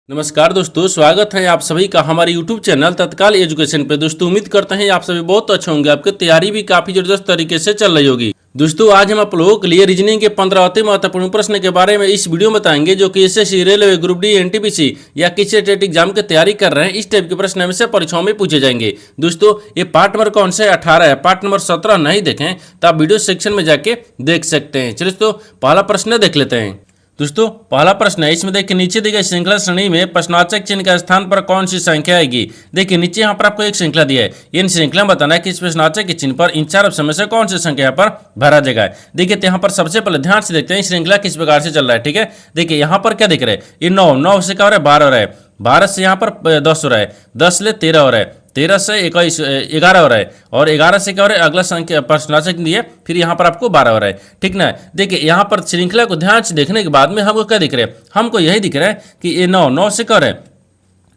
नमस्कार दोस्तों, स्वागत है आप सभी का हमारे YouTube चैनल तत्काल एजुकेशन पे। दोस्तों उम्मीद करते हैं आप सभी बहुत अच्छे होंगे, आपकी तैयारी भी काफी जबरदस्त तरीके से चल रही होगी। दोस्तों आज हम आप लोगों के लिए रीजनिंग के 15 अति महत्वपूर्ण प्रश्न के बारे में इस वीडियो में बताएंगे, जो कि SSC, railway, group D, NTPC या किसी टेट एग्जाम की तैयारी कर रहे हैं। इस टाइप के प्रश्न हमें से परीक्षाओं में पूछे जाएंगे। दोस्तों ये पार्ट नंबर कौन सा है? 18 है। पार्ट नंबर 17 नहीं देखें तो आप वीडियो सेक्शन में जाके देख सकते हैं। चलिए दोस्तों पहला प्रश्न देख लेते हैं। दोस्तों पहला प्रश्न है, इसमें देखिए नीचे दी गई श्रृंखला श्रेणी में प्रश्नवाचक चिन्ह के स्थान पर कौन सी संख्या आएगी। देखिए नीचे यहाँ पर आपको एक श्रृंखला दिया है, इन श्रृंखला में बताना है कि इस प्रश्नवाचक के चिन्ह पर इन चार ऑप्शन में से कौन सी संख्या यहाँ पर भरा जाएगा। देखिए तो यहाँ पर सबसे पहले ध्यान से देखते हैं श्रृंखला किस प्रकार से चल रहा है। ठीक है, देखिए यहाँ पर क्या दिख रहा है, ये 9 से क्या हो रहा है, 12 हो रहा है, 12 से यहाँ पर 10 हो रहा है, 10 ले 13 हो रहा है, 13 से 21 11 हो रहा है, और 11 से क्या हो रहा है, अगला संख्या प्रश्नवाचक दिए, फिर यहाँ पर आपको 12 हो रहा है। ठीक ना, देखिए यहाँ पर श्रृंखला को ध्यान से देखने के बाद में हमको क्या दिख रहा है, हमको यही दिख रहा है कि ये 9 से क्या हो रहा है,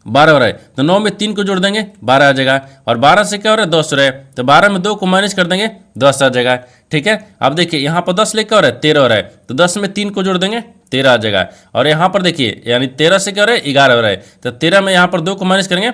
12 हो रहा है, तो 9 में 3 को जोड़ देंगे 12 आ जाएगा, और 12 से क्या हो रहा है, 10 हो रहा है, तो 12 में 2 को माइनस कर देंगे 10 आ जाएगा। ठीक है, अब देखिए यहाँ पर 10 लेकर हो रहा है, 13 हो रहा है, तो 10 में 3 को जोड़ देंगे 13 आ जाएगा, और यहाँ पर देखिए यानी 13 से क्या हो रहा है, 11 हो रहा है, तो 13 में यहाँ पर 2 को माइनस करेंगे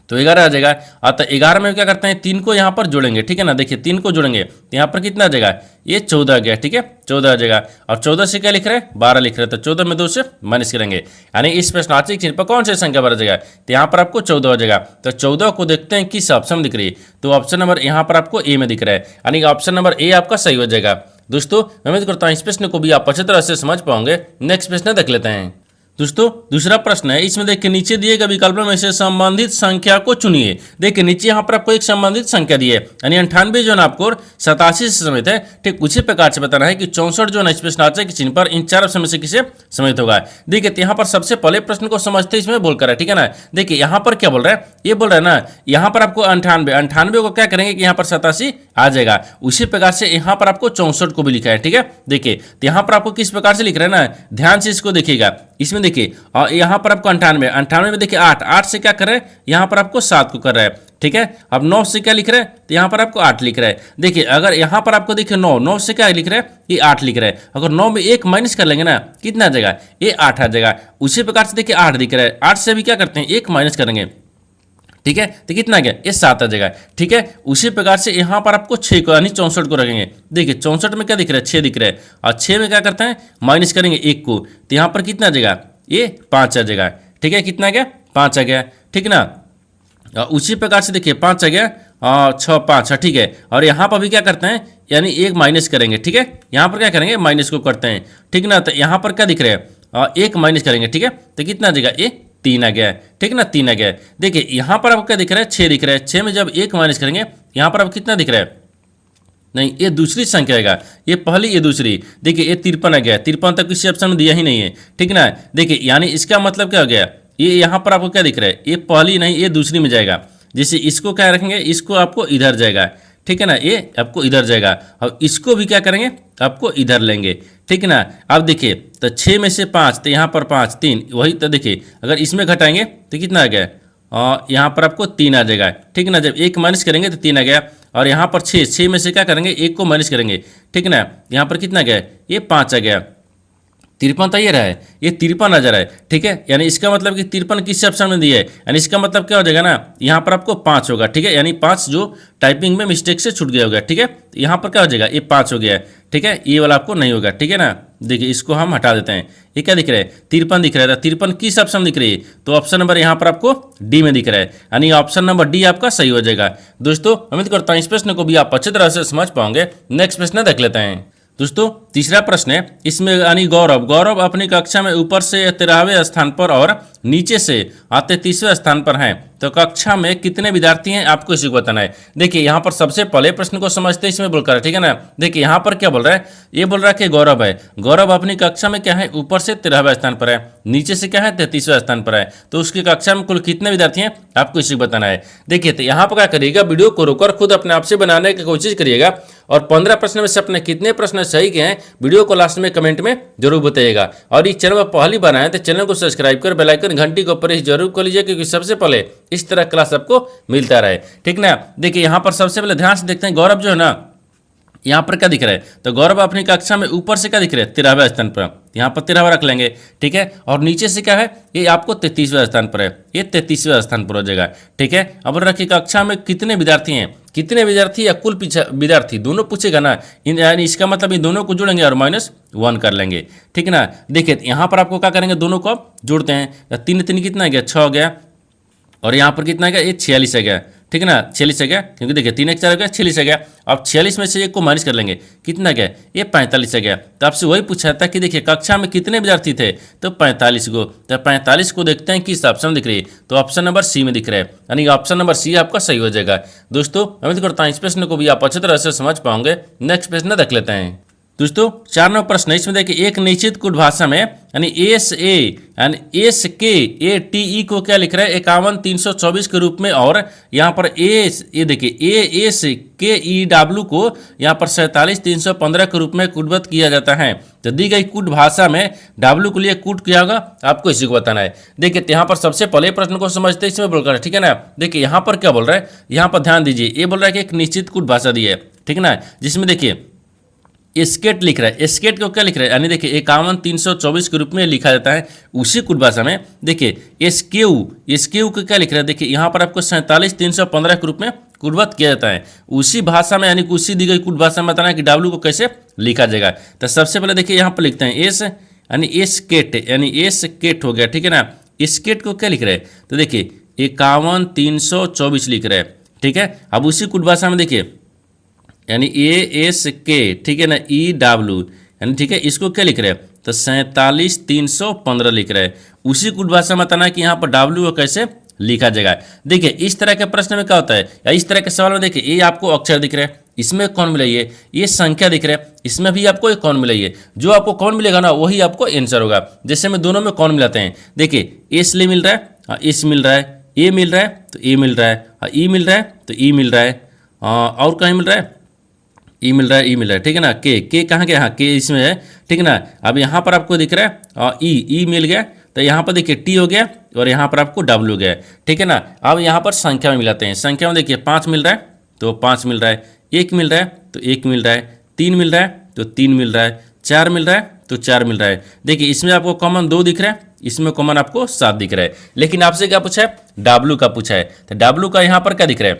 तो 11 आ जाएगा। अतः 11 में क्या करते हैं, 3 को यहाँ पर जोड़ेंगे। ठीक है ना, देखिए 3 को जोड़ेंगे तो यहाँ पर कितना आ जाएगा, ये 14 आ गया। ठीक है, 14 आ जाएगा, और 14 से क्या लिख रहे हैं, 12 लिख रहे हैं, तो 14 में 2 से माइनस करेंगे, यानी इस प्रश्नवाचक चिन्ह पर कौन सी संख्या भरा जाएगा, तो यहाँ पर आपको 14 हो जाएगा। तो 14 को देखते हैं किस ऑप्शन में दिख रही है, तो ऑप्शन नंबर यहाँ पर आपको ए में दिख रहा है, यानी ऑप्शन नंबर ए आपका सही हो जाएगा। दोस्तों उम्मीद करता हूँ इस प्रश्न को भी आप अच्छी तरह से समझ पाओगे। नेक्स्ट प्रश्न देख लेते हैं। दोस्तों दूसरा प्रश्न है, इसमें देखिए नीचे दिए गए विकल्पों में से संबंधित संख्या को चुनिए। देखिए नीचे यहाँ पर आपको एक संबंधित संख्या दी है, यानी 98 जो है आपको 87 से समित है। ठीक उसी प्रकार से बताना है कि 64 जो है इस प्रश्नवाचक के चिन्ह पर इन चार ऑप्शन में से किसे समित होगा। देखिए यहाँ पर सबसे पहले प्रश्न को समझते इसमें बोलकर है। ठीक है ना, देखिए यहाँ पर क्या बोल रहा है, ये बोल रहा है ना, यहाँ पर आपको 98 को क्या करेंगे कि यहाँ पर 87 आ जाएगा। उसी प्रकार से यहाँ पर आपको 64 को भी लिखा है। ठीक है, देखिए तो यहाँ पर आपको किस प्रकार से लिख रहे हैं ना, ध्यान से इसको देखिएगा। इसमें देखिए और यहाँ पर आपको 98 में देखिए 8 से क्या कर रहे हैं, यहाँ पर आपको 7 को कर रहा है। ठीक है, अब 9 से क्या लिख रहे हैं, तो यहाँ पर आपको 8 लिख रहा है। देखिए अगर यहाँ पर आपको देखिए 9 से क्या लिख रहा है, ये 8 लिख रहा है। अगर 9 में 1 माइनस कर लेंगे ना, कितना आ जाएगा, ये 8 आ जाएगा। उसी प्रकार से देखिए 8 दिख रहा है, 8 से भी क्या करते हैं, 1 माइनस करेंगे। ठीक है, तो कितना आ गया, ये 7 आ जाएगा। ठीक है, उसी प्रकार से यहाँ पर आपको 6 को यानी 64 को रखेंगे। देखिए 64 में क्या दिख रहा है, 6 दिख रहा है, और 6 में क्या करते हैं, माइनस करेंगे 1 को, तो यहाँ पर कितना आ जाएगा, ये 5 आ जाएगा। ठीक है, कितना आ गया, 5 आ गया। ठीक ना, उसी प्रकार से देखिए 5 आ गया, 6 5, ठीक है, और यहाँ पर भी क्या करते हैं, यानी 1 माइनस करेंगे। ठीक है, यहाँ पर क्या करेंगे, माइनस को करते हैं। ठीक ना, तो यहाँ पर क्या दिख रहा है, 1 माइनस करेंगे। ठीक है, तो कितना आ जाएगा, ये 3 आ गया। ठीक ना, 3 आ गया। देखिए यहाँ पर आपको क्या दिख रहा है, 6 दिख रहा है, 6 में जब 1 माइनस करेंगे यहाँ पर आपको कितना दिख रहा है, नहीं ये दूसरी संख्या आएगा, ये पहली ये दूसरी। देखिए ये 53 आ गया, 53 तक किसी ऑप्शन में दिया ही नहीं है। ठीक ना, देखिए यानी इसका मतलब क्या हो गया, ये यहाँ पर आपको क्या दिख रहा है, ये पहली नहीं ये दूसरी में जाएगा। जैसे इसको क्या रखेंगे, इसको आपको इधर जाएगा। ठीक है ना, ये आपको इधर जाएगा, और इसको भी क्या करेंगे, आपको इधर लेंगे। ठीक है ना, अब देखिए तो 6 में से 5, तो यहाँ पर 5 3 वही, तो देखिए अगर इसमें घटाएंगे तो कितना आ गया, और यहाँ पर आपको 3 आ जाएगा। ठीक है ना, जब 1 माइनस करेंगे तो 3 आ गया, और यहाँ पर 6 में से क्या करेंगे, 1 को माइनस करेंगे। ठीक है ना, यहाँ पर कितना गया, ये 5 आ गया। 53 तो ये रहा है, ये 53 आ जा रहा है। ठीक है, यानी इसका मतलब कि 53 किस ऑप्शन में दिया है, यानी इसका मतलब क्या हो जाएगा ना, यहाँ पर आपको 5 होगा। ठीक है, यानी 5 जो टाइपिंग में मिस्टेक से छूट गया होगा। ठीक है, यहाँ पर क्या हो जाएगा, ये 5 हो गया। ठीक है, ये वाला आपको नहीं होगा। ठीक है ना, देखिए इसको हम हटा देते हैं। ये क्या दिख रहा है, 53 दिख रहा है। 53 किस ऑप्शन में दिख रही है, तो ऑप्शन नंबर यहाँ पर आपको डी में दिख रहा है, यानी ऑप्शन नंबर डी आपका सही हो जाएगा। दोस्तों उम्मीद करता हूँ इस प्रश्न को भी आप अच्छी तरह से समझ पाओगे। नेक्स्ट प्रश्न देख लेते हैं। दोस्तों तीसरा प्रश्न है, इसमें यानी गौरव अपनी कक्षा में ऊपर से 13वें स्थान पर और नीचे से 33वें स्थान पर हैं, तो कक्षा में कितने विद्यार्थी हैं आपको इसी को बताना है। देखिए यहाँ पर सबसे पहले प्रश्न को समझते इसमें बोलकर, ठीक है ना, देखिए यहाँ पर क्या बोल रहा है, ये बोल रहा है कि गौरव है, गौरव अपनी कक्षा में क्या है, ऊपर से 13वें स्थान पर है, नीचे से क्या है, 33वें स्थान पर है, तो उसकी कक्षा में कुल कितने विद्यार्थी हैं आपको इसी को बताना है। देखिए तो यहाँ पर क्या करिएगा, वीडियो को रोककर खुद अपने आप से बनाने की कोशिश करिएगा, और 15 प्रश्न में से अपने कितने प्रश्न सही के हैं वीडियो को लास्ट में कमेंट में जरूर बताइएगा। और इस चैनल पर पहली बार आए तो चैनल को सब्सक्राइब कर बेल आइकन घंटी को प्रेस जरूर कर लीजिए, क्योंकि सबसे पहले इस तरह क्लास आपको मिलता रहे। ठीक ना, देखिए यहाँ पर सबसे पहले ध्यान से देखते हैं, गौरव जो है ना, यहाँ पर क्या दिख रहा है, तो गौरव अपनी कक्षा में ऊपर से क्या दिख रहा है, 13वें स्थान पर, यहाँ पर 13वां रख लेंगे, ठीक है। और नीचे से क्या है, ये आपको 33वें स्थान पर है, ये 33वें स्थान पर हो जाएगा, ठीक है। अब रखिए कक्षा में कितने विद्यार्थी हैं, कितने विद्यार्थी या कुल विद्यार्थी दोनों पूछेगा ना, यानी इसका मतलब ये दोनों को जोड़ेंगे और -1 कर लेंगे, ठीक है ना। देखिए यहाँ पर आपको क्या करेंगे, दोनों को आप जोड़ते हैं, 3 3 कितना आ गया, 6 हो गया, और यहाँ पर कितना आ गया, ये 46 आ गया, ठीक है ना, 46 आ गया, क्योंकि देखिए 3 1 4 हो गया, 46 आ गया। अब 46 में से एक को माइनस कर लेंगे, कितना गया, ये 45 आ गया। तो आपसे वही पूछा था कि देखिए कक्षा में कितने विद्यार्थी थे, तो 45 को। तो 45 को देखते हैं किस ऑप्शन में दिख रही है, तो ऑप्शन नंबर सी में दिख रहा है, यानी ऑप्शन नंबर सी आपका सही हो जाएगा। दोस्तों उम्मीद करता हूँ इस प्रश्न को भी आप अच्छी तरह से समझ पाओगे। नेक्स्ट प्रश्न देख लेते हैं। दोस्तों 4 नंबर प्रश्न है, इसमें देखिए एक निश्चित कुट भाषा में यानी SKE को क्या लिख रहा है, 51,324 के रूप में, और यहाँ पर ये देखिए ASKEW को यहाँ पर 47,315 के रूप में कूटबद्ध किया जाता है। तो दी गई कूट भाषा में W के लिए कूट क्या होगा, आपको इसी को बताना है। देखिए यहाँ पर सबसे पहले प्रश्न को समझते इसमें बोलकर, ठीक है ना। देखिए यहाँ पर क्या बोल रहा है, यहाँ पर ध्यान दीजिए, ये बोल रहा है कि एक निश्चित कूट भाषा दी है, ठीक है ना, जिसमें देखिए स्केट लिख रहा है। स्केट को क्या लिख रहा है, यानी देखिए 51,324 के रूप में लिखा जाता है। उसी कुट भाषा में देखिए SKU को क्या लिख रहा है, देखिए यहाँ पर आपको 47,315 के रूप में कूटबद्ध किया जाता है। उसी भाषा में यानी उसी दी गई कुट भाषा में बताना है कि W को कैसे लिखा जाएगा। तो सबसे पहले देखिए यहाँ पर लिखते हैं एस, यानी स्केट, यानी स्केट हो गया, ठीक है ना। स्केट को क्या लिख रहा है, तो देखिए 51,324 लिख रहा है, ठीक है। अब उसी कुट भाषा में देखिए यानी ASK, ठीक है ना, EW, यानी ठीक है, इसको क्या लिख रहे हैं, तो 47,315 लिख रहे हैं। उसी कुट भाषा में बताना है कि यहाँ पर W को कैसे लिखा जाएगा। देखिए इस तरह के प्रश्न में क्या होता है, या इस तरह के सवाल में देखिए ये आपको अक्षर दिख रहे हैं, इसमें कौन मिलाइए, ये संख्या दिख रहा है, इसमें भी आपको एक कौन मिलाइए, जो आपको कौन मिलेगा ना वही आपको आंसर होगा। जैसे में दोनों में कौन मिलाते हैं, देखिए एस ले मिल रहा है, इस मिल रहा है, ए मिल रहा है तो ए मिल रहा है, ई मिल रहा है तो ई मिल रहा है, और कहीं मिल रहा है, ई मिल रहा है, ई मिल रहा है, ठीक है ना। के कहाँ गया, हाँ के इसमें है, ठीक है ना। अब यहाँ पर आपको दिख रहा है ई मिल गया, तो यहाँ पर देखिए टी हो गया, और यहाँ पर आपको डब्ल्यू हो गया, ठीक है ना। अब यहाँ पर संख्या में मिलाते हैं, संख्या में देखिए 5 मिल रहा है तो 5 मिल रहा है, 1 मिल रहा है तो 1 मिल रहा है, 3 मिल रहा है तो 3 मिल रहा है, 4 मिल रहा है तो 4 मिल रहा है। देखिए इसमें आपको कॉमन 2 दिख रहा है, इसमें कॉमन आपको 7 दिख रहा है। लेकिन आपसे क्या पूछा है, W का पूछा है, तो W का यहाँ पर क्या दिख रहा है,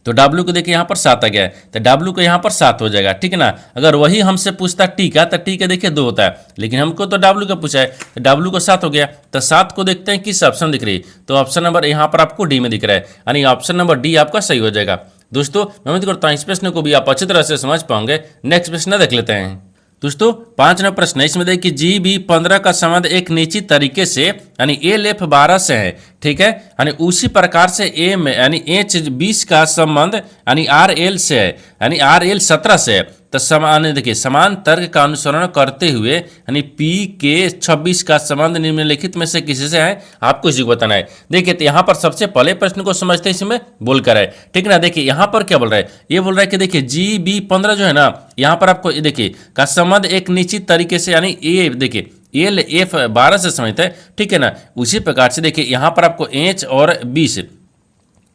तो W को देखिए यहाँ पर 7 आ गया है, तो W को यहाँ पर 7 हो जाएगा, ठीक है ना। अगर वही हमसे पूछता टी का, तो टी का देखिए 2 होता है, लेकिन हमको तो W का पूछा है, तो W को 7 हो गया। तो 7 को देखते हैं किस ऑप्शन दिख रही है, तो ऑप्शन नंबर यहाँ पर आपको डी में दिख रहा है, यानी ऑप्शन नंबर डी आपका सही हो जाएगा। दोस्तों मैं उम्मीद करता हूँ इस प्रश्न को भी आप अच्छी तरह से समझ पाओगे। नेक्स्ट प्रश्न देख लेते हैं। दोस्तों 5 नंबर प्रश्न है, इसमें देखिए GB15 का संबंध एक निश्चित तरीके से यानी LF12 से है, ठीक है, यानी उसी प्रकार से M यानी H20 का संबंध यानी RL से है, यानी RL17 से है। तो समान देखिए समान तर्क का अनुसरण करते हुए यानी PK26 का संबंध निम्नलिखित में से किसी से है, आपको इसी को बताना है। देखिए तो यहाँ पर सबसे पहले प्रश्न को समझते इसमें बोलकर है, ठीक है ना। देखिए यहाँ पर क्या बोल रहा है, ये बोल रहा है कि देखिए GB15 जो है ना, यहाँ पर आपको ये देखिए का संबंध एक निश्चित तरीके से यानी ये देखिए LF12 से संबंधित है, ठीक है ना। उसी प्रकार से देखिए यहाँ पर आपको H और 20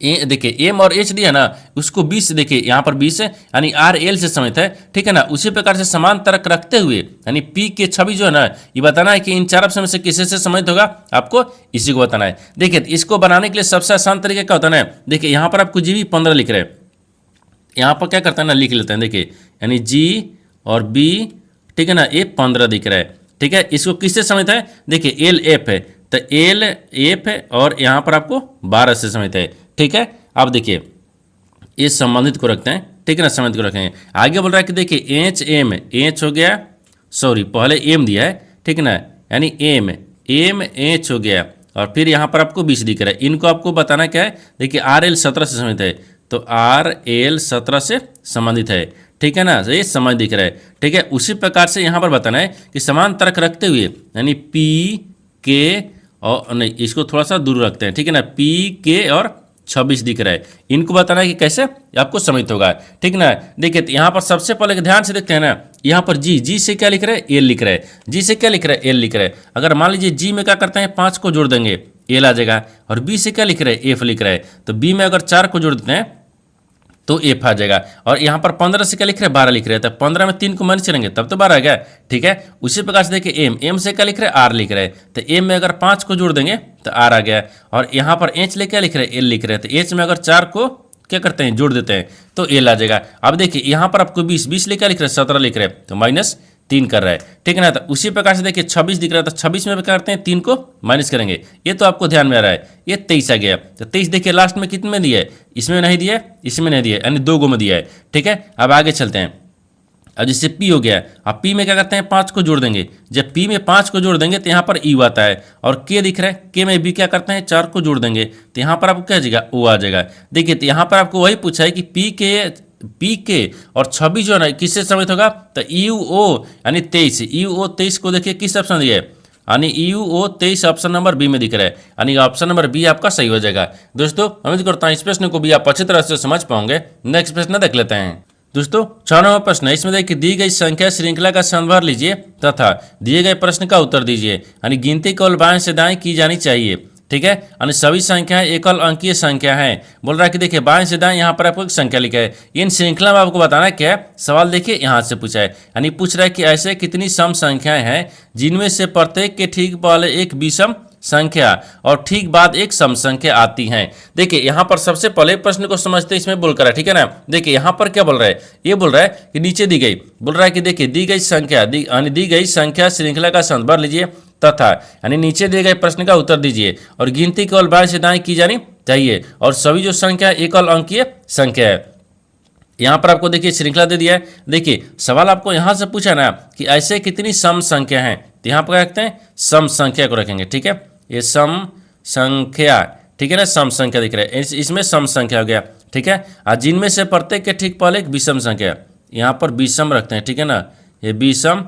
देखिए M और H दिया ना, उसको 20 देखिए यहाँ पर 20 है यानी RL से संबंधित है, ठीक है ना। उसी प्रकार से समान तर्क रखते हुए यानी P के छवि जो है ना, ये बताना है कि इन 4 ऑप्शन में से किसी से संबंधित होगा, आपको इसी को बताना है। देखिए इसको बनाने के लिए सबसे आसान तरीका क्या होता है ना, देखिए यहाँ पर आपको GB15 लिख रहे हैं, यहाँ पर क्या करता है ना, लिख लेते हैं देखिए यानी G और B, ठीक है ना, ये 15 दिख रहा है, ठीक है। इसको किससे संबंधित है, देखिए LF है, तो LF है और यहाँ पर आपको 12 से संबंधित है, ठीक है। अब देखिए इस संबंधित को रखते हैं, ठीक है ना, संबंधित को रखेंगे। आगे बोल रहा है कि देखिए HM H हो गया, सॉरी पहले M दिया है, ठीक है ना, यानी M H हो गया, और फिर यहाँ पर आपको 20 दिख रहा है। इनको आपको बताना क्या है, देखिए RL17 से संबंधित है, तो RL17 से संबंधित है, ठीक है ना, ये समझ दिख रहा है, ठीक है। उसी प्रकार से यहाँ पर बताना है कि समान तर्क रखते हुए यानी P K और नहीं, इसको थोड़ा सा दूर रखते हैं, ठीक है ना, P K और 26 दिख रहा है। इनको बताना है कि कैसे आपको समझ होगा, ठीक ना। देखिए यहाँ पर सबसे पहले ध्यान से देखते हैं ना, यहाँ पर जी से क्या लिख रहा है, L लिख रहा है, जी से क्या लिख रहा है, L लिख रहा है। अगर मान लीजिए जी में क्या करते हैं, 5 को जोड़ देंगे L आ जाएगा, और B से क्या लिख रहा है, F लिख रहा है। तो B में अगर 4 को जोड़ देते हैं तो एफ आ जाएगा। और यहाँ पर 15 से क्या लिख रहे हैं, 12 लिख रहे हैं, तो 15 में 3 को माइनस करेंगे तब तो 12 आ गया। ठीक है, उसी प्रकार से देखिए एम से क्या लिख रहे हैं, आर लिख रहे हैं, तो एम में अगर 5 को जोड़ देंगे तो आर आ गया। और यहाँ पर एच ले क्या लिख रहे हैं, एल लिख रहे हैं, तो एच में अगर 4 को क्या करते हैं, जोड़ देते हैं तो एल आ जाएगा। अब देखिए यहाँ पर आपको 20 ले क्या लिख रहे हैं, 17 लिख रहे हैं, तो -3 कर रहा है। ठीक है ना, तो उसी प्रकार से देखिए 26 दिख रहा है, तो 26 में क्या करते हैं, 3 को माइनस करेंगे, ये तो आपको ध्यान में आ रहा है। ये 23 आ गया, तो 23 देखिए लास्ट में कितने में दिया है, इसमें नहीं दिया है, इसमें नहीं दिया है, यानी 2 गो में दिया है। ठीक है, अब आगे चलते हैं। अब जैसे पी हो गया, अब पी में क्या करते हैं, 5 को जोड़ देंगे, जब पी में 5 को जोड़ देंगे तो यहाँ पर यू आता है। और के दिख रहा है, के में भी क्या करते हैं, 4 को जोड़ देंगे तो यहाँ पर आपको क्या आ जाएगा, ओ आ जाएगा। देखिए तो यहाँ पर आपको वही पूछा है कि पी के और 26 जो है ना किससे समित होगा, तो यू ओ यानी 23, यू ओ 23 को देखिए किस ऑप्शन दिया है, यानी U O 23 option number B में दिख रहा है, यानी ऑप्शन नंबर बी आपका सही हो जाएगा। दोस्तों उम्मीद करता हूँ इस प्रश्न को भी आप अच्छी तरह से समझ पाओगे। नेक्स्ट प्रश्न देख लेते हैं। दोस्तों 6 नंबर प्रश्न है, इसमें देखिए दी गई संख्या श्रृंखला का संभर लीजिए तथा दिए गए प्रश्न का उत्तर दीजिए, यानी गिनती केवल बाएं से दाएं की जानी चाहिए। ठीक है, यानी सभी संख्याएं एकल अंकीय संख्या हैं। बोल रहा है कि देखिए बाएं से दाएं यहाँ पर आपको एक संख्या लिखा है, इन श्रृंखला में आपको बताना है क्या है। सवाल देखिए यहाँ से पूछा है, यानी पूछ रहा है कि ऐसे कितनी सम संख्याएं हैं जिनमें से प्रत्येक के ठीक पहले एक विषम संख्या और ठीक बाद एक सम संख्या आती हैं। देखिए यहाँ पर सबसे पहले प्रश्न को समझते इसमें बोल कर है। ठीक है ना, देखिए यहाँ पर क्या बोल रहा है, ये बोल रहा है कि नीचे दी गई, बोल रहा है कि देखिए दी गई संख्या दी गई संख्या श्रृंखला का संदर्भ लीजिए तथा यानी नीचे दिए गए प्रश्न का उत्तर दीजिए और गिनती केवल बाएं से दाएं की जानी चाहिए और सभी जो संख्या एकल अंकीय संख्या है। यहाँ पर आपको देखिए श्रृंखला दे दिया है। देखिए सवाल आपको यहाँ से पूछा ना कि ऐसे कितनी सम संख्या हैं, तो यहाँ पर क्या रखते हैं, सम संख्या को रखेंगे। ठीक है, ये सम संख्या, ठीक है ना, सम संख्या दिख रहा है, इसमें सम संख्या हो गया। ठीक है, और जिनमें से प्रत्येक के ठीक पहले एक विषम संख्या, यहाँ पर विषम रखते हैं। ठीक है ना, ये विषम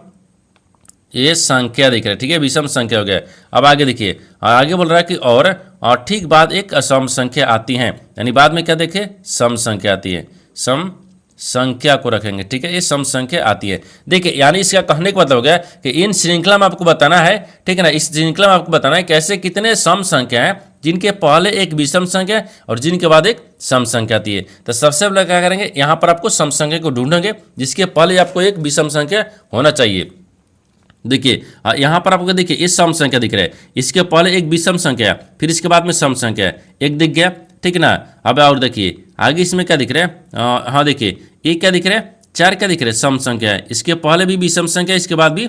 ये संख्या दिख रहा है। ठीक है, विषम संख्या हो गया। अब आगे देखिए, आगे बोल रहा है कि और ठीक बाद एक असम संख्या आती हैं, यानी बाद में क्या देखे, सम संख्या आती है, सम संख्या को रखेंगे। ठीक है, ये सम संख्या आती है। देखिए यानी इसका कहने का मतलब हो गया कि इन श्रृंखला में आपको बताना है, ठीक है ना, इस श्रृंखला में आपको बताना है कैसे कितने सम संख्या हैं जिनके पहले एक विषम संख्या और जिनके बाद एक सम संख्या आती है। तो सबसे पहले क्या करेंगे, यहाँ पर आपको सम संख्या को ढूंढेंगे जिसके पहले आपको एक विषम संख्या होना चाहिए। देखिए यहाँ पर आपको देखिए इस सम संख्या दिख रहा है, इसके पहले एक विषम संख्या, फिर इसके बाद में सम संख्या, एक दिख गया। ठीक है ना, अब और देखिए आगे इसमें क्या दिख रहा है, हाँ देखिए एक क्या दिख रहा है, 4 क्या दिख रहा है, सम संख्या है, इसके पहले भी विषम संख्या, इसके बाद भी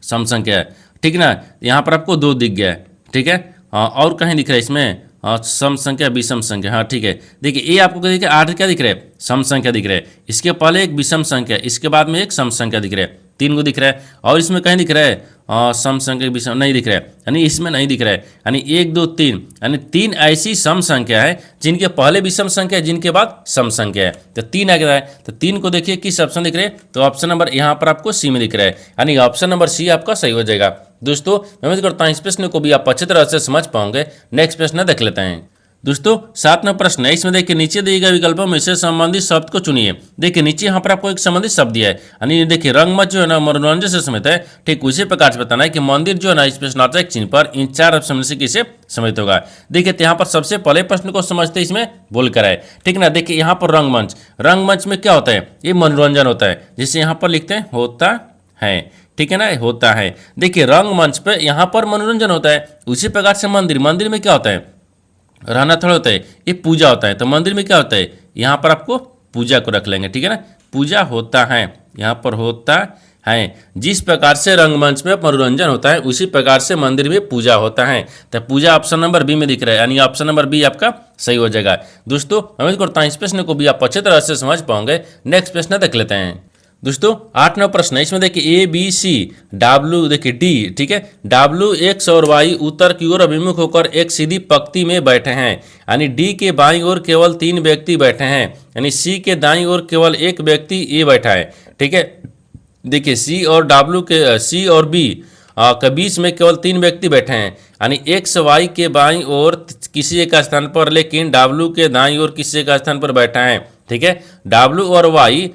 सम संख्या है। ठीक है ना, यहाँ पर आपको 2 दिख गया है। ठीक है, और कहीं दिख रहा है इसमें सम संख्या विषम संख्या, हाँ ठीक है। देखिए ये आपको देखिए 8 क्या दिख रहा है, सम संख्या दिख रहा है, इसके पहले एक विषम संख्या, इसके बाद में एक सम संख्या दिख रहा है, 3 को दिख रहा है। और इसमें कहीं दिख रहा है सम संख्या विषम नहीं दिख रहा है, यानी इसमें नहीं दिख रहा है, यानी 1 2 3, यानी 3 ऐसी सम संख्या है जिनके पहले विषम संख्या है, जिनके बाद सम संख्या है। तो 3 आ गया है, तो 3 को देखिए किस ऑप्शन दिख रहे हैं, तो ऑप्शन नंबर यहाँ पर आपको सी में दिख रहा है, यानी ऑप्शन नंबर सी आपका सही हो जाएगा। दोस्तों मैं उम्मीद करता हूँ इस प्रश्न को भी आप अच्छी तरह से समझ पाओगे। नेक्स्ट प्रश्न देख लेते हैं। दोस्तों 7वां प्रश्न है, इसमें देखिए नीचे दिए गए विकल्पों में से संबंधित शब्द को चुनिए। देखिए नीचे यहाँ पर आपको एक संबंधित शब्द दिया है, यानी देखिए रंगमंच जो है ना मनोरंजन से समित है। ठीक उसी प्रकार से बताना है कि मंदिर जो है ना इस प्रश्नार्थक चिन्ह पर इन 4 ऑप्शन में से किसे समित होगा। देखिए यहाँ पर सबसे पहले प्रश्न को समझते इसमें बोल कर आए। ठीक ना, देखिए यहाँ पर रंगमंच में क्या होता है, ये मनोरंजन होता है, जिसे यहाँ पर लिखते हैं होता है। ठीक है ना, होता है। देखिए रंगमंच पे यहाँ पर मनोरंजन होता है, उसी प्रकार से मंदिर में क्या होता है, रहना थोड़ा होता है, ये पूजा होता है। तो मंदिर में क्या होता है, यहाँ पर आपको पूजा को रख लेंगे। ठीक है ना, पूजा होता है, यहाँ पर होता है। जिस प्रकार से रंगमंच में मनोरंजन होता है उसी प्रकार से मंदिर में पूजा होता है। तो पूजा ऑप्शन नंबर बी में दिख रहा है, यानी ऑप्शन नंबर बी आपका सही हो जाएगा। दोस्तों उम्मीद करता हूँ इस प्रश्न को भी आप अच्छे तरह से समझ पाओगे। नेक्स्ट प्रश्न देख लेते हैं। दोस्तों 8वां प्रश्न है, इसमें देखिए ए बी सी डब्ल्यू, देखिए डी, ठीक है, डब्ल्यू एक्स और वाई उत्तर की ओर अभिमुख होकर एक सीधी पंक्ति में बैठे हैं, यानी डी के बाईं ओर केवल 3 व्यक्ति बैठे हैं, यानी सी के दाईं ओर केवल 1 व्यक्ति ए बैठा है। ठीक है, देखिए सी और बी के बीच में केवल 3 व्यक्ति बैठे हैं, यानी एक्स वाई के बाईं ओर किसी एक स्थान पर, लेकिन डब्ल्यू के दाईं ओर किसी एक स्थान पर बैठा है। ठीक है, डब्ल्यू और वाई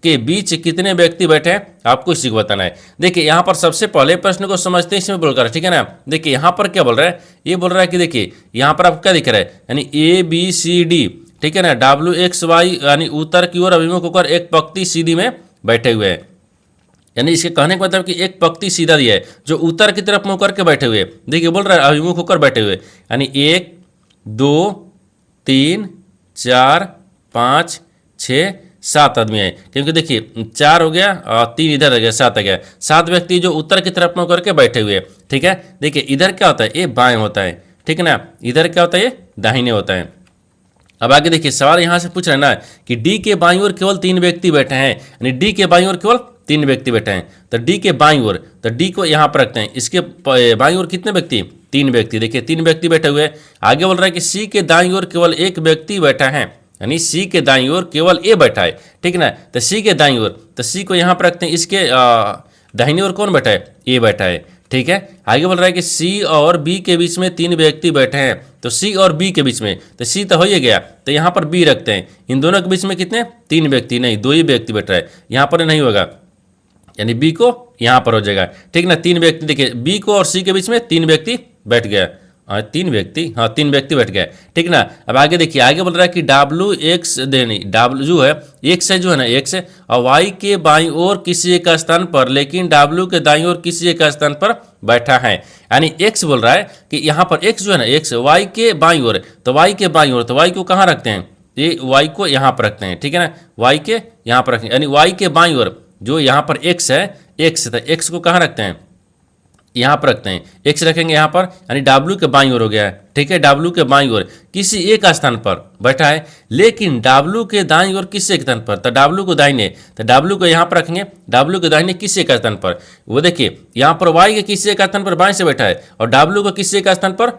के बीच कितने व्यक्ति बैठे हैं आपको इसी को बताना है। देखिए यहाँ पर सबसे पहले प्रश्न को समझते हैं इसमें बोलकर। ठीक है ना, देखिए यहाँ पर क्या बोल रहा है, ये बोल रहा है कि देखिए यहाँ पर आपको क्या दिख रहा है, यानी ए बी सी डी। ठीक है ना। WXY यानी उत्तर की ओर अभिमुख होकर एक पंक्ति सीधी में बैठे हुए हैं। यानी इसके कहने का मतलब कि एक पंक्ति सीधा दिया है जो उत्तर की तरफ मुंह करके बैठे हुए। देखिए बोल रहा है अभिमुख होकर बैठे हुए, यानी 1 2 3 4 5 6 7 आदमी है, क्योंकि देखिए 4 हो गया और 3 इधर आ गया, 7 आ गया। 7 व्यक्ति जो उत्तर की तरफ मुंह करके बैठे हुए, ठीक है। देखिए इधर क्या होता है, ये बाएं होता है, ठीक है ना। इधर क्या होता है, ये दाहिने होता है। अब आगे देखिए सवाल यहाँ से पूछ रहे हैं ना कि डी के बाईं ओर केवल 3 व्यक्ति बैठे हैं, यानी डी के बाईं ओर केवल 3 व्यक्ति बैठे हैं। तो डी के बाईं ओर, तो डी को यहाँ पर रखते हैं, इसके बाईं ओर कितने व्यक्ति, 3 व्यक्ति। देखिए 3 व्यक्ति बैठे हुए। आगे बोल रहा है कि सी के दाईं ओर केवल 1 व्यक्ति बैठा है, यानी सी के दाईं ओर केवल ए बैठा है, ठीक है ना। तो सी के दाईं ओर, तो सी को यहाँ पर रखते हैं, इसके दाहिनी ओर कौन बैठा है, ए बैठा है, ठीक है। आगे बोल रहा है कि सी और बी के बीच में 3 व्यक्ति बैठे हैं, तो सी और बी के बीच में, तो सी तो हो ही गया, तो यहाँ पर बी रखते हैं। इन दोनों के बीच में कितने, 3 व्यक्ति, नहीं 2 ही व्यक्ति बैठ रहा है, यहाँ पर नहीं होगा, यानी बी को यहाँ पर हो जाएगा, ठीक ना। 3 व्यक्ति, देखिए बी को और सी के बीच में 3 व्यक्ति बैठ गया, 3 व्यक्ति, हाँ 3 व्यक्ति बैठ गए, ठीक ना। अब आगे देखिए, आगे बोल रहा है कि WX देनी, डब्ल्यू जो है एक्स है, जो है ना एक्स है, और वाई के बाईं ओर किसी एक स्थान पर, लेकिन डब्ल्यू के दाईं ओर किसी एक स्थान पर बैठा है। यानी एक्स बोल रहा है कि यहाँ पर एक्स जो है ना, एक्स वाई के बाईं ओर, तो वाई के बाईं ओर, तो वाई को कहाँ रखते हैं, ये वाई को यहाँ पर रखते हैं, ठीक है ना। वाई के यहाँ पर रखें, यानी वाई के बाईं ओर जो यहाँ पर एक्स है, एक्स, तो एक्स को कहाँ रखते हैं, यहाँ पर रखते हैं, एक्स रखेंगे यहाँ पर, यानी डब्ल्यू के बाईं ओर हो गया है, ठीक है। डब्ल्यू के बाईं ओर किसी एक स्थान पर बैठा है, लेकिन डब्ल्यू के दाईं ओर किसी एक स्थान पर, तो डब्ल्यू को दाहिने, तो डब्ल्यू को यहाँ पर रखेंगे, डब्ल्यू के दाहिने किसी एक स्थान पर। वो देखिए यहाँ पर वाई के किसी एक स्थान पर बाएं से बैठा है, और डब्ल्यू को किसी एक स्थान पर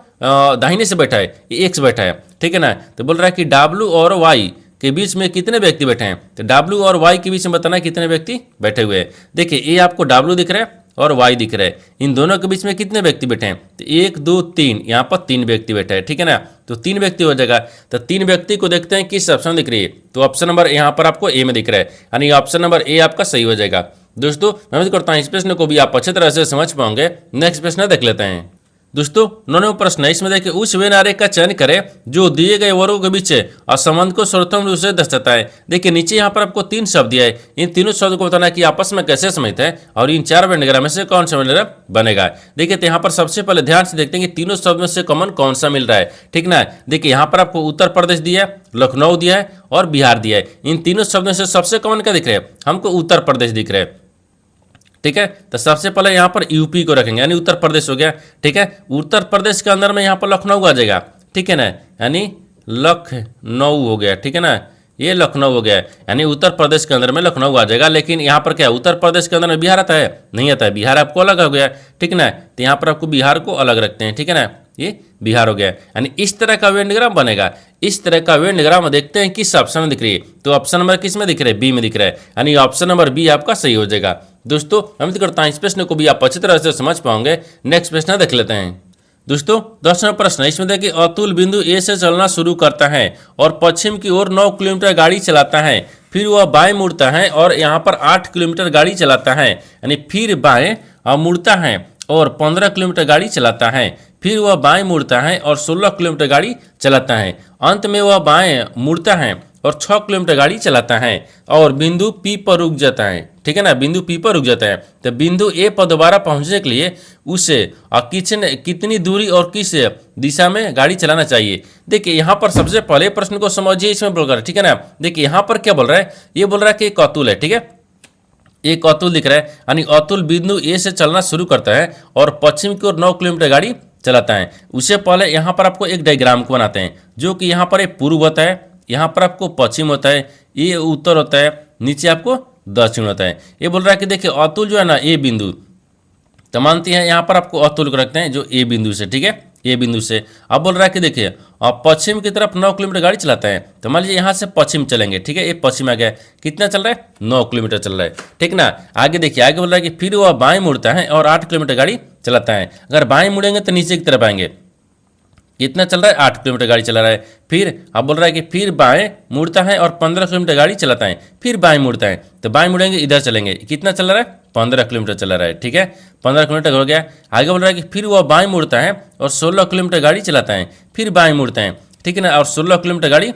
दाहिने से बैठा है, एक्स बैठा है, ठीक है ना। तो बोल रहा है कि डब्ल्यू और वाई के बीच में कितने व्यक्ति बैठे हैं, तो डब्ल्यू और वाई के बीच में बताना है कितने व्यक्ति बैठे हुए हैं। देखिए ये आपको डब्ल्यू दिख रहा है और वाई दिख रहा है, इन दोनों के बीच में कितने व्यक्ति बैठे हैं, तो 1 2 3, यहाँ पर 3 व्यक्ति बैठे हैं, ठीक है ना। तो 3 व्यक्ति हो जाएगा। तो 3 व्यक्ति को देखते हैं किस ऑप्शन दिख रही है, तो ऑप्शन नंबर यहाँ पर आपको ए में दिख रहा है, यानी ऑप्शन नंबर ए आपका सही हो जाएगा। दोस्तों मैं उम्मीद करता हूँ इस प्रश्न को भी आप अच्छी तरह से समझ पाओगे। नेक्स्ट प्रश्न देख लेते हैं। दोस्तों 9वां प्रश्न है, इसमें देखिए उस वेन आरेख का चयन करें जो दिए गए वर्गों के बीच असंबंध को सर्वोत्तम रूप से दर्शाता है। देखिए नीचे यहाँ पर आपको 3 शब्द दिया है, इन तीनों शब्द को बताना है कि आपस में कैसे संबंधित है और इन 4 वेन डायग्राम में से कौन सा वेन डायग्राम बनेगा। देखिए तो यहाँ पर सबसे पहले ध्यान से देखते हैं कि तीनों शब्द में से कॉमन कौन सा मिल रहा है, ठीक ना। देखिए यहाँ पर आपको उत्तर प्रदेश दिया है, लखनऊ दिया है और बिहार दिया है। इन तीनों शब्दों से सबसे कॉमन क्या दिख रहा है, हमको उत्तर प्रदेश दिख रहा है, ठीक है। तो सबसे पहले यहाँ पर यूपी को रखेंगे, यानी उत्तर प्रदेश हो गया, ठीक है। उत्तर प्रदेश के अंदर में यहाँ पर लखनऊ आ जाएगा, ठीक है ना, यानी लखनऊ हो गया, ठीक है ना, ये लखनऊ हो गया, यानी उत्तर प्रदेश के अंदर में लखनऊ आ जाएगा। लेकिन यहाँ पर क्या उत्तर प्रदेश के अंदर में बिहार आता है, नहीं आता है, बिहार आपको अलग हो गया, ठीक है ना। तो यहाँ पर आपको बिहार को अलग रखते हैं, ठीक है ना, ये बिहार हो गया, यानी इस तरह का वेन डायग्राम बनेगा। इस तरह का वेन डायग्राम देखते हैं किस ऑप्शन में दिख रही है, तो ऑप्शन नंबर किस में दिख रहा है, बी में दिख रहा है, यानी ऑप्शन नंबर बी आपका सही हो जाएगा। दोस्तों मैं उम्मीद करता हूं इस प्रश्न को भी आप अच्छी तरह से समझ पाओगे। नेक्स्ट प्रश्न देख लेते हैं। दोस्तों 10वां प्रश्न है, इसमें देखिए अतुल बिंदु ए से चलना शुरू करता है और पश्चिम की ओर 9 किलोमीटर गाड़ी चलाता है, फिर वह बाएं मुड़ता है और यहाँ पर 8 किलोमीटर गाड़ी चलाता है, यानी फिर बाएं मुड़ता है और 15 किलोमीटर गाड़ी चलाता है, फिर वह बाएं मुड़ता है और 16 किलोमीटर गाड़ी चलाता है, अंत में वह बाएं मुड़ता है और 6 किलोमीटर गाड़ी चलाता है और बिंदु पी पर रुक जाता है, ठीक है ना, बिंदु पी पर रुक जाता है। तो बिंदु ए पर दोबारा पहुंचने के लिए उसे कितनी दूरी और किस दिशा में गाड़ी चलाना चाहिए। देखिए यहाँ पर सबसे पहले प्रश्न को समझिए, इसमें बोलकर, ठीक है ना। देखिए यहाँ पर क्या बोल रहा है, ये बोल रहा है कि एक अतुल है, ठीक है, एक अतुल दिख रहा है, यानी अतुल बिंदु ए से चलना शुरू करता है और पश्चिम की ओर 9 किलोमीटर गाड़ी चलाता है। उससे पहले यहाँ पर आपको एक डायग्राम को बनाते हैं, जो कि यहाँ पर एक पूर्व होता है, यहाँ पर आपको पश्चिम होता है, ये उत्तर होता है, नीचे आपको दक्षिण होता है। ये बोल रहा है कि देखिए अतुल जो है ना, ए बिंदु, तो मानते हैं यहाँ पर आपको अतुल को रखते हैं जो ए बिंदु से, ठीक है, ए बिंदु से। अब बोल रहा है कि देखिए पश्चिम की तरफ 9 किलोमीटर गाड़ी चलाता है, तो मान लीजिए यहाँ से पश्चिम चलेंगे, ठीक है, ये पश्चिम आ गया, कितना चल रहा है, 9 किलोमीटर चल रहा है, ठीक ना। आगे देखिए, आगे बोल रहा है कि फिर वह बाएं मुड़ता है और 8 किलोमीटर गाड़ी चलाता है। अगर बाएं मुड़ेंगे तो नीचे की तरफ आएंगे, कितना चल रहा है, 8 किलोमीटर गाड़ी चला रहा है। फिर अब बोल रहा है कि फिर बाएं मुड़ता है और 15 किलोमीटर गाड़ी चलाता है, फिर बाएं मुड़ता है, तो बाएं मुड़ेंगे इधर चलेंगे, कितना चल रहा है, 15 किलोमीटर चला रहा है, ठीक है, 15 किलोमीटर हो गया। आगे बोल रहा है कि फिर वह बाएं मुड़ता है और 16 किलोमीटर गाड़ी चलाता है, फिर बाएं मुड़ता है, ठीक है ना, और 16 किलोमीटर गाड़ी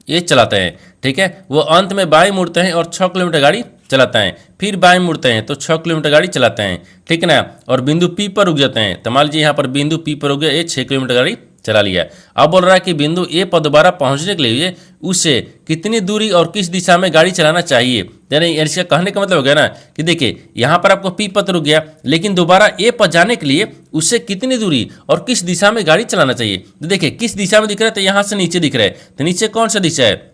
ये चलाते हैं, ठीक है। वो अंत में बाएं मुड़ते हैं और 6 किलोमीटर गाड़ी चलाते हैं, फिर बाएं मुड़ते हैं तो 6 किलोमीटर गाड़ी चलाते हैं, ठीक है ना। और बिंदु पी पर रुक जाते हैं, तो मान लीजिए यहाँ पर बिंदु पी पर रुक गया, ये 6 किलोमीटर गाड़ी चला लिया। अब बोल रहा है कि बिंदु ए पर दोबारा पहुंचने के लिए उसे कितनी दूरी और किस दिशा में गाड़ी चलाना चाहिए। यानी इसका कहने का मतलब हो गया ना कि देखिए यहाँ पर आपको पी पर रुक गया, लेकिन दोबारा ए पर जाने के लिए उससे कितनी दूरी और किस दिशा में गाड़ी चलाना चाहिए। तो देखिए किस दिशा में दिख रहा है, तो यहाँ से नीचे दिख रहा है, तो नीचे कौन सा दिशा है,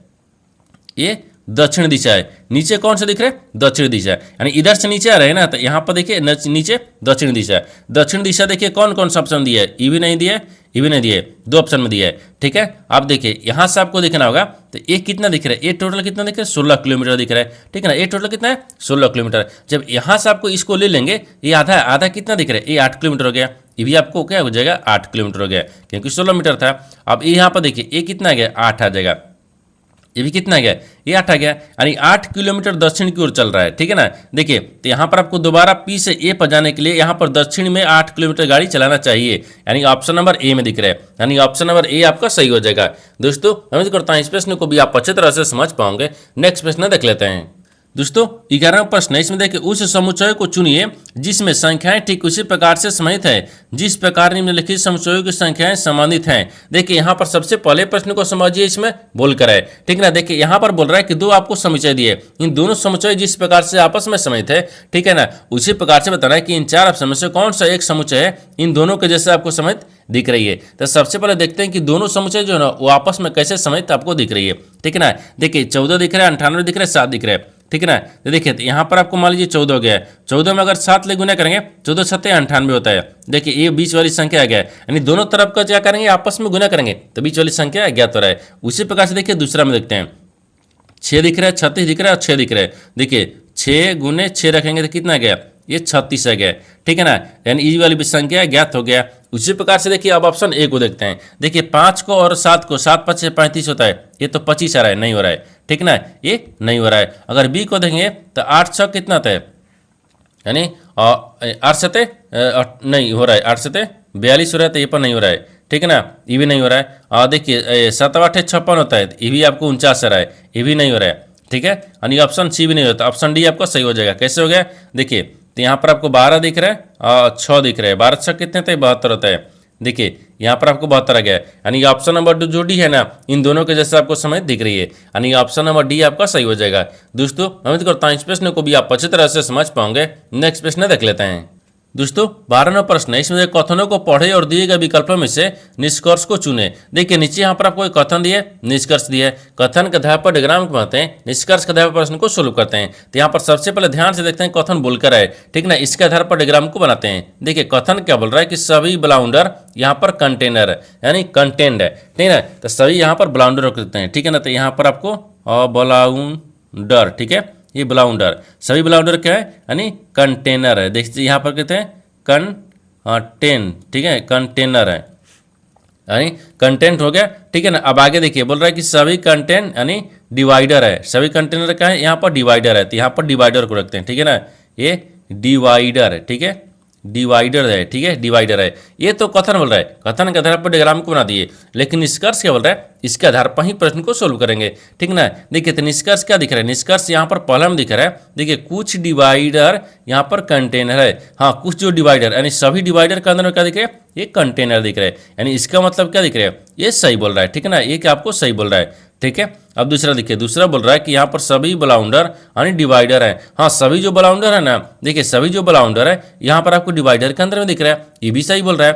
ये दक्षिण दिशा है। नीचे कौन सा दिख रहा है, दक्षिण दिशा, यानी इधर से नीचे आ रहे हैं ना, तो यहाँ पर देखिए नीचे दक्षिण दिशा। दक्षिण दिशा देखिए कौन कौन सा ऑप्शन दिया है, ई भी नहीं दिया है, ई भी नहीं दिया है, 2 ऑप्शन में दिया है, ठीक है। आप देखिए यहाँ से आपको देखना होगा, तो ये कितना दिख रहा है, ये टोटल कितना दिख रहा है, 16 किलोमीटर दिख रहा है, ठीक है ना। ये टोटल कितना है, 16 किलोमीटर। जब यहाँ से आपको इसको ले लेंगे, ये आधा आधा कितना दिख रहा है, ये 8 किलोमीटर हो गया। ये भी आपको क्या हो जाएगा, 8 किलोमीटर हो गया, क्योंकि 16 मीटर था। अब यहाँ पर देखिए ये कितना आ गया, 8 आ जाएगा। ये भी कितना आ गया, ये 8 आ गया, यानी 8 किलोमीटर दक्षिण की ओर चल रहा है, ठीक है ना। देखिए तो यहाँ पर आपको दोबारा पी से ए पर जाने के लिए यहाँ पर दक्षिण में 8 किलोमीटर गाड़ी चलाना चाहिए, यानी ऑप्शन नंबर ए में दिख रहा है, यानी ऑप्शन नंबर ए आपका सही हो जाएगा। दोस्तों उम्मीद करता हूँ इस प्रश्न को भी आप अच्छी तरह से समझ पाओगे। नेक्स्ट प्रश्न देख लेते हैं। दोस्तों 11वां प्रश्न है, इसमें देखिए उस समुच्चय को चुनिए जिसमें संख्याएं ठीक उसी प्रकार से समाहित है जिस प्रकार निम्नलिखित समुच्चयों की संख्याएं संबंधित हैं। देखिए यहाँ पर सबसे पहले प्रश्न को समझिए, इसमें बोलकर है, ठीक ना। देखिए यहाँ पर बोल रहा है कि 2 आपको समुच्चय दिए, इन दोनों समुच्चय जिस प्रकार से आपस में समाहित है, ठीक है ना, उसी प्रकार से बताना है कि इन 4 ऑप्शन में से कौन सा एक समुच्चय है इन दोनों के जैसे आपको समाहित दिख रही है। तो सबसे पहले देखते हैं कि दोनों समुच्चय जो है ना वो आपस में कैसे समाहित आपको दिख रही है, ठीक है ना। देखिए 14 दिख रहा है, 98 दिख रहा है, 7 दिख रहा है, ठीक है ना। तो देखिए तो यहाँ पर आपको मान लीजिए 14 हो गया है, 14 में अगर 7 ले गुना करेंगे 14 7 98 होता है। देखिए ये बीच वाली संख्या आ गया है, यानी दोनों तरफ का क्या करेंगे, आपस में गुना करेंगे तो बीच वाली संख्या ज्ञात हो रहा है। उसी प्रकार से देखिए दूसरा में देखते हैं, 6 दिख रहा है, 36 दिख रहा है और 6 दिख रहा है। देखिए 6 गुने 6 रखेंगे तो कितना आ गया, ये 36 आ गया, ठीक है ना, यानी ई वाली भी संख्या ज्ञात हो गया। उसी प्रकार से देखिए अब ऑप्शन ए को देखते हैं। देखिए 5 को और 7 को, 7 5 35 होता है, ये तो 25 आ रहा है, नहीं हो रहा है, ठीक ना, ये नहीं हो रहा है। अगर बी को देखेंगे तो 8 6 कितना आता है, यानी 8 7 नहीं हो रहा है, 8 7 42 हो रहा है, तो ये पर नहीं हो रहा है, ठीक है ना, ये भी नहीं हो रहा है। और देखिए 7 8 56 होता है, ये भी आपको 49 आ रहा है, ये भी नहीं हो रहा है, ठीक है, यानी ऑप्शन सी भी नहीं होता, ऑप्शन डी आपका सही हो जाएगा। कैसे हो गया, देखिए तो यहाँ पर आपको 12 दिख रहा है और 6 दिख रहा है, 12 6 कितने थे, 72 होता है। देखिए यहाँ पर आपको 72 आ गया है, यानी ऑप्शन नंबर जो डी है ना इन दोनों के जैसे आपको समय दिख रही है, यानी ऑप्शन नंबर डी आपका सही हो जाएगा। दोस्तों उम्मीद करता हूँ इस प्रश्न को भी आप अच्छी तरह से समझ पाओगे। नेक्स्ट प्रश्न देख लेते हैं। दोस्तों 12वां प्रश्न है, इसमें कथनों को पढ़े और दिए गए विकल्पों में से निष्कर्ष को चुने। देखिए नीचे यहाँ पर आपको एक कथन दिए, निष्कर्ष दिए, कथन के आधार पर डायग्राम को बनाते हैं, निष्कर्ष के आधार पर प्रश्न को सोल्व करते हैं। तो यहाँ पर सबसे पहले ध्यान से देखते हैं कथन बोलकर है, ठीक ना, इसके आधार पर डायग्राम को बनाते हैं। देखिए कथन क्या बोल रहा है कि सभी ब्लाउंडर यहाँ पर कंटेनर है, यानी कंटेंट है, ठीक है, तो सभी यहाँ पर ब्लाउंडर रख देते हैं, ठीक है ना। तो यहाँ पर आपको ब्लाउंडर, ठीक है, ये ब्लाउंडर, सभी ब्लाउंडर क्या है, यानी कंटेनर है। देखिए यहाँ पर कहते हैं कंटेन, ठीक है, कंटेनर है, यानी कंटेंट हो गया, ठीक है ना। अब आगे देखिए बोल रहा है कि सभी कंटेंट यानी डिवाइडर है, सभी कंटेनर का है, यहाँ पर डिवाइडर है, तो यहाँ पर डिवाइडर को रखते हैं, ठीक है ना, ये डिवाइडर है, ठीक है, डिवाइडर है, ठीक है, डिवाइडर है। ये तो कथन बोल रहा है, कथन के आधार पर डायग्राम को बना दिए, लेकिन निष्कर्ष क्या बोल रहा है, इसके आधार पर ही प्रश्न को सोल्व करेंगे, ठीक ना। देखिए तो निष्कर्ष क्या दिख रहा है, निष्कर्ष यहाँ पर पहला में दिख रहा है, देखिए कुछ डिवाइडर यहाँ पर कंटेनर है, हाँ कुछ जो डिवाइडर यानी सभी डिवाइडर के अंदर में क्या दिख रहा है, ये कंटेनर दिख रहा है, यानी इसका मतलब क्या दिख रहा है, ये सही बोल रहा है, ठीक है ना, ये क्या आपको सही बोल रहा है, ठीक है। अब दूसरा देखिए, दूसरा बोल रहा है कि यहाँ पर सभी ब्लाउंडर यानी डिवाइडर है, हाँ सभी जो ब्लाउंडर है ना, देखिए सभी जो ब्लाउंडर है यहाँ पर आपको डिवाइडर के अंदर में दिख रहा है, ये भी सही बोल रहा है,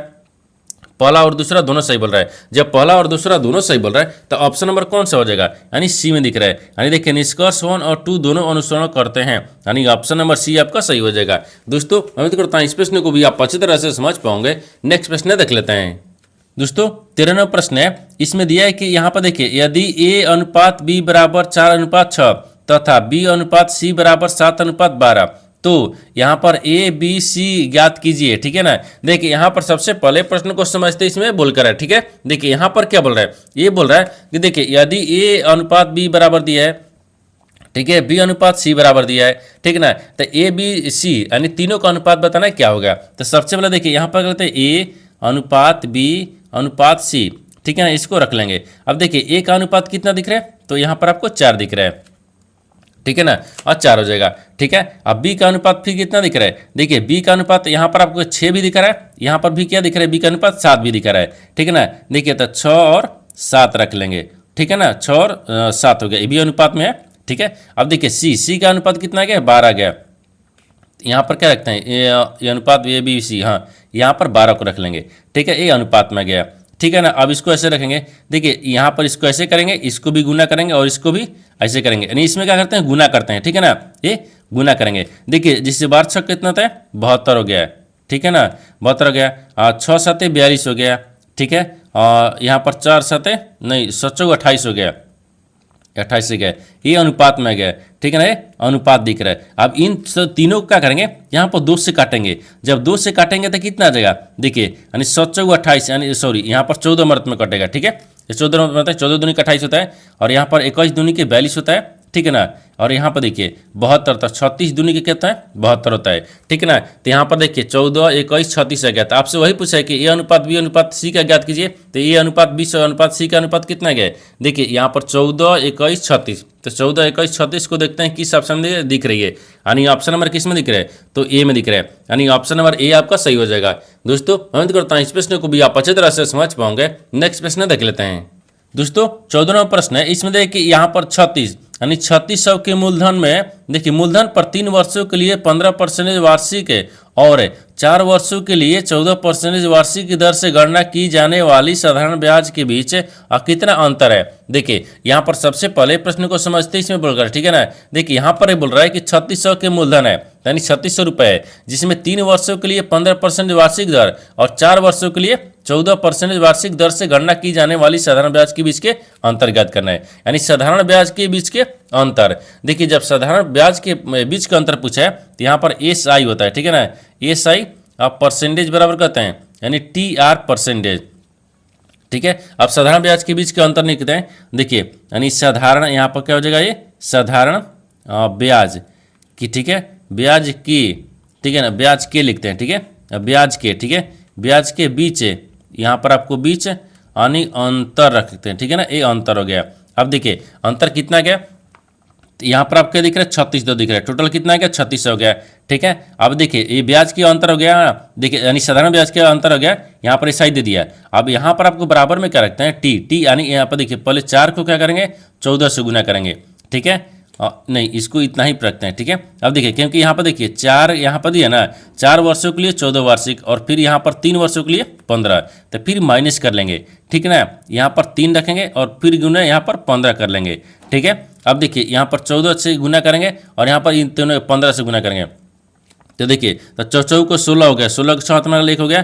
पहला और दूसरा दोनों सही बोल रहा है। जब पहला और दूसरा दोनों सही बोल रहा है तो ऑप्शन नंबर कौन सा हो जाएगा, यानी सी में दिख रहा है, यानी देखिए निष्कर्ष 1 और 2 दोनों अनुसरण करते हैं, यानी ऑप्शन नंबर सी आपका सही हो जाएगा। दोस्तों उम्मीद करता हूँ इस प्रश्न को भी आप अच्छी तरह से समझ पाओगे। नेक्स्ट प्रश्न देख लेते हैं। दोस्तों 13वां प्रश्न है, इसमें दिया है कि यहाँ पर देखिए यदि ए अनुपात बी बराबर 4:6 तथा बी अनुपात सी बराबर 7:12 तो यहाँ पर ए बी सी ज्ञात कीजिए, ठीक है ना। देखिए यहाँ पर सबसे पहले प्रश्न को समझते इसमें बोलकर है, ठीक है। देखिए यहाँ पर क्या बोल रहा है, ये बोल रहा है कि देखिए यदि ए अनुपात बी बराबर दिया है, ठीक है, बी अनुपात सी बराबर दिया है, ठीक है ना, तो ए बी सी यानी तीनों का अनुपात बताना है क्या होगा। तो सबसे पहले देखिए यहाँ पर कहते हैं ए अनुपात बी अनुपात सी, ठीक है ना, इसको रख लेंगे। अब देखिए ए का अनुपात कितना दिख रहा है, तो यहाँ पर आपको 4 दिख रहा है, ठीक है ना, और 4 हो जाएगा। ठीक है, अब बी का अनुपात फिर कितना दिख रहा है, देखिए बी का अनुपात यहाँ पर आपको 6 भी दिख रहा है, यहाँ पर भी क्या दिख रहा है, बी का अनुपात 7 भी दिख रहा है, ठीक है ना। देखिए तो 6 और 7 रख लेंगे, ठीक है ना, 6 और 7 हो गया, ये भी अनुपात में है, ठीक है। अब देखिए सी का अनुपात कितना आ गया, 12 आ गया। यहाँ पर क्या रखते हैं, ये अनुपात ए बी सी, हाँ यहाँ पर 12 को रख लेंगे, ठीक है, ये अनुपात में गया, ठीक है ना। अब इसको ऐसे रखेंगे, देखिए यहाँ पर इसको ऐसे करेंगे, इसको भी गुना करेंगे और इसको भी ऐसे करेंगे, यानी इसमें क्या करते हैं, गुना करते हैं, ठीक है ना, ये गुना करेंगे। देखिए जिससे 12 छक कितना होता है, 72 हो गया है, ठीक है ना, 72 हो गया। 6 7 42 हो गया, ठीक है, और यहाँ पर 4 7 नहीं 7 28 हो गया, 28 से गया, ये अनुपात में गया, ठीक है ना, ये अनुपात दिख रहा है। अब इन तीनों को क्या करेंगे, यहाँ पर 2 से काटेंगे, जब 2 से काटेंगे तो कितना आ जाएगा, देखिए यानी 7 चौक 28, यानी सॉरी यहाँ पर 14 मरत में कटेगा, ठीक है, ये 14 मरत में 14 दूनी 28 होता है, और यहाँ पर 21 दूनी के 42 होता है, ठीक है ना, और यहाँ पर देखिए 72, तो 36 दूनी के कितना है, 72 होता है, ठीक है ना। तो यहाँ पर देखिए 14 21 36 आ गया, तो आपसे वही पूछा है कि ए अनुपात बी अनुपात सी का ज्ञात कीजिए, तो ए अनुपात बी अनुपात सी का अनुपात कितना गया, देखिए यहाँ पर 14 21 36, तो 14 21 36 को देखते हैं किस ऑप्शन में दिख रही है, यानी ऑप्शन नंबर किस में दिख रहा है, तो ए में दिख रहा है, यानी ऑप्शन नंबर ए आपका सही हो जाएगा। दोस्तों उम्मीद करता हूँ इस प्रश्न को भी आप अच्छी तरह से समझ पाओगे। नेक्स्ट प्रश्न देख लेते हैं। दोस्तों 14वां प्रश्न है, इसमें देखिए यहाँ पर 36 यानी 3600 के मूलधन में, देखिए मूलधन पर 3 वर्षों के लिए 15% वार्षिक है और 4 वर्षों के लिए 14% वार्षिक की दर से गणना की जाने वाली साधारण ब्याज के बीच कितना अंतर है। देखिए यहाँ पर सबसे पहले प्रश्न को समझते इसमें बोल रहा है, ठीक है ना। देखिए यहाँ पर बोल रहा है कि 3600 के मूलधन है यानी 3600 रुपये है, जिसमें 3 वर्षों के लिए 15% वार्षिक दर और 4 वर्षों के लिए 14% वार्षिक दर से गणना की जाने वाली साधारण ब्याज के बीच के अंतर ज्ञात करना है, यानी साधारण ब्याज के बीच के अंतर। देखिए जब साधारण ब्याज के बीच का अंतर पूछा है तो यहाँ पर एस आई होता है, ठीक है ना, एस आई आप परसेंटेज बराबर कहते हैं, यानी टी आर परसेंटेज, ठीक है। अब साधारण ब्याज के बीच के अंतर निकलते हैं, देखिए यानी साधारण यहाँ पर क्या हो जाएगा, ये साधारण ब्याज की, ठीक है, ब्याज की, ठीक है ना, ब्याज के लिखते हैं, ठीक है, ब्याज के, ठीक है, ब्याज के बीच यहाँ पर आपको बीच यानी अंतर रखते हैं, ठीक है ना, ये अंतर हो गया। अब देखिए अंतर कितना गया, यहाँ पर आपको दिख रहा है 3600 दिख रहा है, टोटल कितना गया 3600 हो गया, ठीक है। अब देखिए ये ब्याज की अंतर हो गया, देखिए यानी साधारण ब्याज का अंतर हो गया, यहाँ पर ऐसा ही दे दिया। अब यहाँ पर आपको बराबर में क्या रखते हैं, टी यानी यहाँ पर देखिए पहले 4 को क्या करेंगे 14 से गुना करेंगे, ठीक है, नहीं इसको इतना ही रखते हैं, ठीक है। अब देखिए क्योंकि यहाँ पर देखिए 4 यहाँ पर दिया ना, 4 वर्षों के लिए 14 वार्षिक और फिर यहाँ पर 3 वर्षों के लिए 15, तो फिर माइनस कर लेंगे, ठीक है ना, यहाँ पर 3 रखेंगे और फिर गुना यहाँ पर 15 कर लेंगे, ठीक है। अब देखिए यहाँ पर 14 से गुना करेंगे और यहाँ पर इन तीनों 15 से गुना करेंगे, तो देखिए तो 14 को 16 हो गया, 16 के 6 1 हो गया,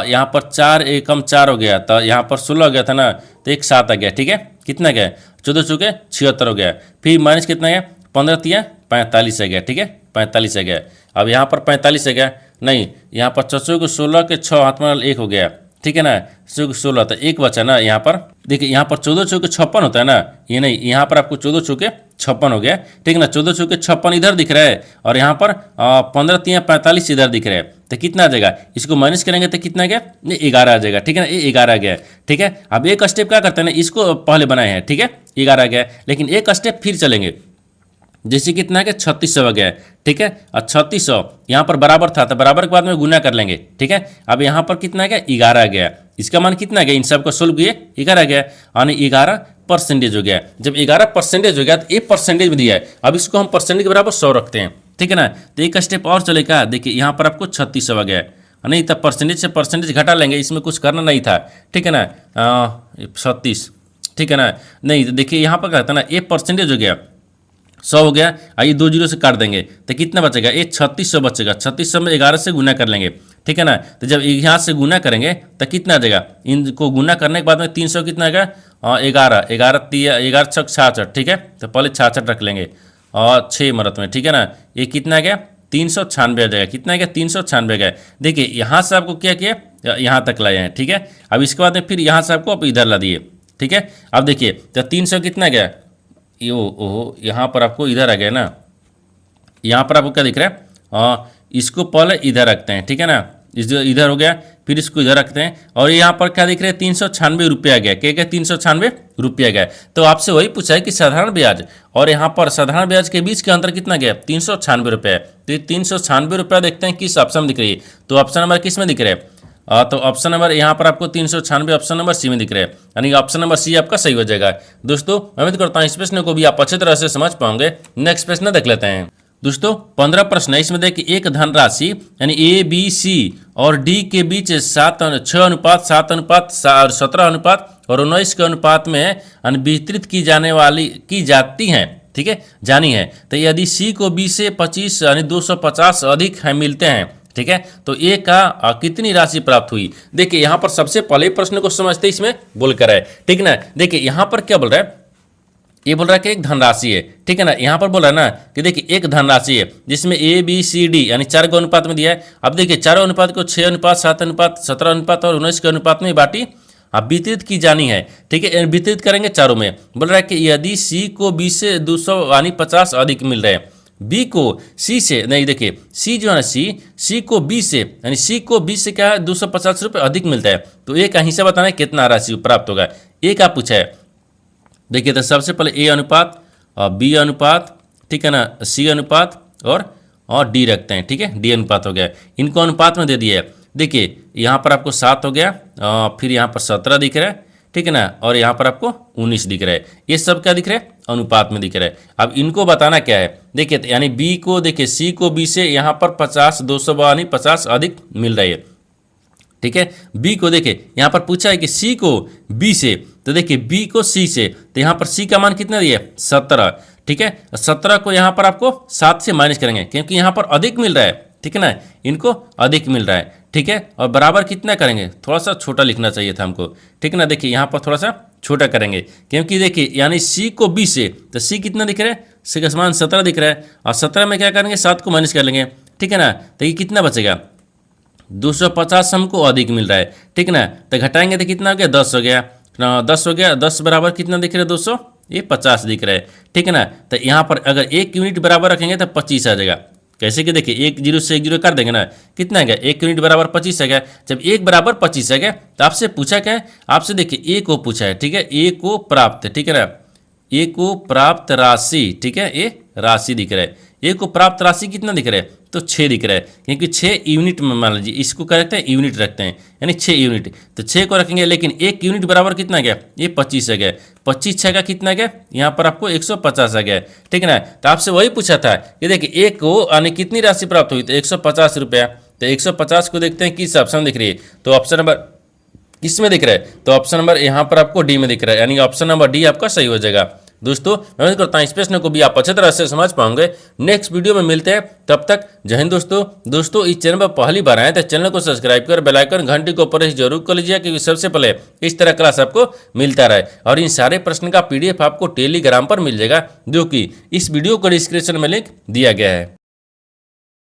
यहाँ पर 4 एकम 4 हो गया, तो यहाँ पर 16 हो गया था ना, तो 1 7 आ गया, ठीक है, कितना गया 14 चौके 76 हो गया, फिर माइनस कितना गया 15 तिया 45 आ गया, ठीक है, 45 आ गया। अब यहाँ पर 45 आ गया, नहीं यहाँ पर 14 को 16 के 6 हाथ में 1 हो गया, ठीक है ना, 16 तो 1 बचा ना, यहाँ पर देखिए यहाँ पर 14 चौके 56 होता है ना, ये नहीं यहाँ पर आपको 14 चौके 56 हो गया, ठीक है ना, 14 चौके 56 इधर दिख रहा है और यहाँ पर 15 तिया 45 इधर दिख रहा है, तो कितना आ जाएगा, इसको माइनस करेंगे तो कितना गया, ये 11 आ जाएगा, ठीक है ना, ये 11 आ गया, ठीक है। अब एक स्टेप क्या करते हैं ना, इसको पहले बनाए हैं, ठीक है, 11 आ गया, लेकिन एक स्टेप फिर चलेंगे, जैसे कितना है कि 3600 आ गया, ठीक है, और 3600 यहाँ पर बराबर था तो बराबर के बाद में गुना कर लेंगे, ठीक है। अब यहाँ पर कितना आ गया 11 आ गया, इसका मान कितना आ गया, इन सब को सोल्व किए 11 आ गया, यानी 11% हो गया। जब 11% हो गया तो एक परसेंटेज में दिया है, अब इसको हम परसेंटेज के बराबर 100 रखते हैं, ठीक है ना, तो एक स्टेप और चलेगा, देखिए यहाँ पर आपको 3600 आ गया, नहीं तब परसेंटेज से परसेंटेज घटा लेंगे, इसमें कुछ करना नहीं था, ठीक है ना, 36, ठीक है ना, नहीं तो देखिए यहाँ पर कहता है ना 1% हो गया 100 हो गया, आइए 2 जीरो से काट देंगे तो कितना बचेगा, ये 3600 बचेगा, 3600 में 11 से गुना कर लेंगे, ठीक है ना, तो जब यहाँ से गुना करेंगे तो कितना आ जाएगा, इनको गुना करने के बाद में 300 कितना आएगा 11 11 6 66, ठीक है, तो पहले 66 रख लेंगे और 6 मरत में, ठीक है ना, ये कितना आ गया 396 आ जाएगा, कितना आ गया 396 गया। देखिए यहाँ से आपको क्या किया, यहाँ तक लाए हैं, ठीक है। अब इसके बाद में फिर यहाँ से आपको आप इधर ला दिए, ठीक है। अब देखिए तो 300 कितना गया, ओहो यहाँ पर आपको इधर आ गया ना, यहाँ पर आपको क्या दिख रहा है, इसको पहले इधर रखते हैं, ठीक है ना, इधर हो गया, फिर इसको इधर रखते हैं और यहाँ पर क्या दिख रहा है 396 रुपया गया। क्या क्या 396 रुपया गया। तो आपसे वही पूछा है कि साधारण ब्याज और यहाँ पर साधारण ब्याज के बीच का अंतर कितना गया 396 रुपया। तो ये 396 रुपया देखते हैं किस ऑप्शन में दिख रही है। तो ऑप्शन नंबर किस में दिख रहा है, तो ऑप्शन नंबर यहाँ पर आपको 396 ऑप्शन नंबर सी में दिख रहा है, यानी ऑप्शन नंबर सी आपका सही हो जाएगा। दोस्तों मैं उम्मीद करता हूँ इस प्रश्न को भी आप अच्छी तरह से समझ पाओगे। नेक्स्ट प्रश्न देख लेते हैं। दोस्तों 15 प्रश्न है, इसमें देखिए एक धनराशि यानी ए बी सी और डी के बीच 6 अनुपात 7 अनुपात 17 अनुपात और 19 के अनुपात में वितरित की जाती हैं, ठीक है, जानी है। तो यदि सी को बी से 25 यानी 250 अधिक है मिलते हैं, ठीक है, तो ए का कितनी राशि प्राप्त हुई। देखिए यहाँ पर सबसे पहले प्रश्न को समझते इसमें बोल कर है, ठीक है ना। देखिए यहाँ पर क्या बोल रहा है, ये बोल रहा है कि एक धनराशि है, ठीक है ना। यहाँ पर बोल रहा है ना कि देखिए एक धनराशि है जिसमें ए बी सी डी यानी 4 के अनुपात में दिया है। अब देखिए चारों अनुपात को 6 अनुपात 7 अनुपात 17 अनुपात और 19 के अनुपात में बांटी वितरित की जानी है, ठीक है। वितरित करेंगे चारों में। बोल रहा है कि यदि सी को बी से 200 यानी 50 अधिक मिल रहे हैं, बी को सी से नहीं, देखिए सी जो है ना सी को बी से यानी सी को बी से क्या है 250 रुपये अधिक मिलता है। तो ए का हिस्सा बताना है कितना राशि प्राप्त होगा। ए का पूछा है। देखिए तो सबसे पहले ए अनुपात और बी अनुपात, ठीक है ना, सी अनुपात और डी रखते हैं, ठीक है, डी अनुपात हो गया। इनको अनुपात में दे दिया है। देखिए यहाँ पर आपको 7 हो गया, फिर यहाँ पर 17 दिख रहा है, ठीक है ना, और यहाँ पर आपको 19 दिख रहा है। ये सब क्या दिख रहा है, अनुपात में दिख रहा है। अब इनको बताना क्या है, देखिए यानी बी को, देखिए सी को बी से यहाँ पर 50 200 यानी 50 अधिक मिल रही है, ठीक है। बी को देखिए यहाँ पर पूछा है कि सी को बी से, तो देखिए बी को सी से, तो यहाँ पर सी का मान कितना दिया 17, ठीक है। 17 को यहाँ पर आपको 7 से माइनस करेंगे क्योंकि यहाँ पर अधिक मिल रहा है, ठीक है ना, इनको अधिक मिल रहा है, ठीक है। और बराबर कितना करेंगे, थोड़ा सा छोटा लिखना चाहिए था हमको, ठीक है ना। देखिए यहाँ पर थोड़ा सा छोटा करेंगे क्योंकि देखिए यानी सी को बी से, तो सी कितना दिख रहा है, सी का मान 17 दिख रहा है और 17 में क्या करेंगे 7 को माइनस कर लेंगे, ठीक है ना। तो ये कितना बचेगा 250 हमको अधिक मिल रहा है, ठीक है ना। तो घटाएंगे तो कितना हो गया 10 हो गया, 10 हो गया, 10 बराबर कितना दिख रहा है 200, ये 50 दिख रहा है, ठीक है ना। तो यहाँ पर अगर 1 यूनिट बराबर रखेंगे तो 25 आ जाएगा। कैसे कि देखिए 1 0 से 1 0 कर देंगे ना, कितना है गया 1 यूनिट बराबर 25 है गया। जब 1 बराबर 25 है गया तो आपसे पूछा क्या है, आपसे देखिए ए को पूछा है, ठीक है, ए को प्राप्त, ठीक है ना, ए को प्राप्त राशि, ठीक है, ए राशि दिख रहा है। ए को प्राप्त राशि कितना दिख रहा है, तो 6 दिख रहा है क्योंकि 6 यूनिट में मान लीजिए इसको क्या रखते हैं, यूनिट रखते हैं, यानी 6 यूनिट, तो 6 को रखेंगे। लेकिन 1 यूनिट बराबर कितना गया, ये 25 है गया, 25 6 का कितना गया, यहाँ पर आपको 150 आ गया, ठीक है ना। तो आपसे वही पूछा था कि देखिए ए को यानी कितनी राशि प्राप्त हुई, तो 150 रुपया। तो 150 को देखते हैं किस ऑप्शन दिख रही है, तो ऑप्शन नंबर किस में दिख रहा है, तो ऑप्शन नंबर यहाँ पर आपको डी में दिख रहा है, यानी ऑप्शन नंबर डी आपका सही हो जाएगा। दोस्तों मैं उम्मीद करता हूँ इस प्रश्न को भी आप अच्छी तरह से समझ पाओगे। नेक्स्ट वीडियो में मिलते हैं, तब तक जय हिंद। दोस्तों इस चैनल पर पहली बार आए तो चैनल को सब्सक्राइब कर बेल आइकन घंटी को प्रेस जरूर कर लीजिए क्योंकि सबसे पहले इस तरह क्लास आपको मिलता रहे। और इन सारे प्रश्न का PDF आपको टेलीग्राम पर मिल जाएगा, जो कि इस वीडियो को डिस्क्रिप्शन में लिंक दिया गया है।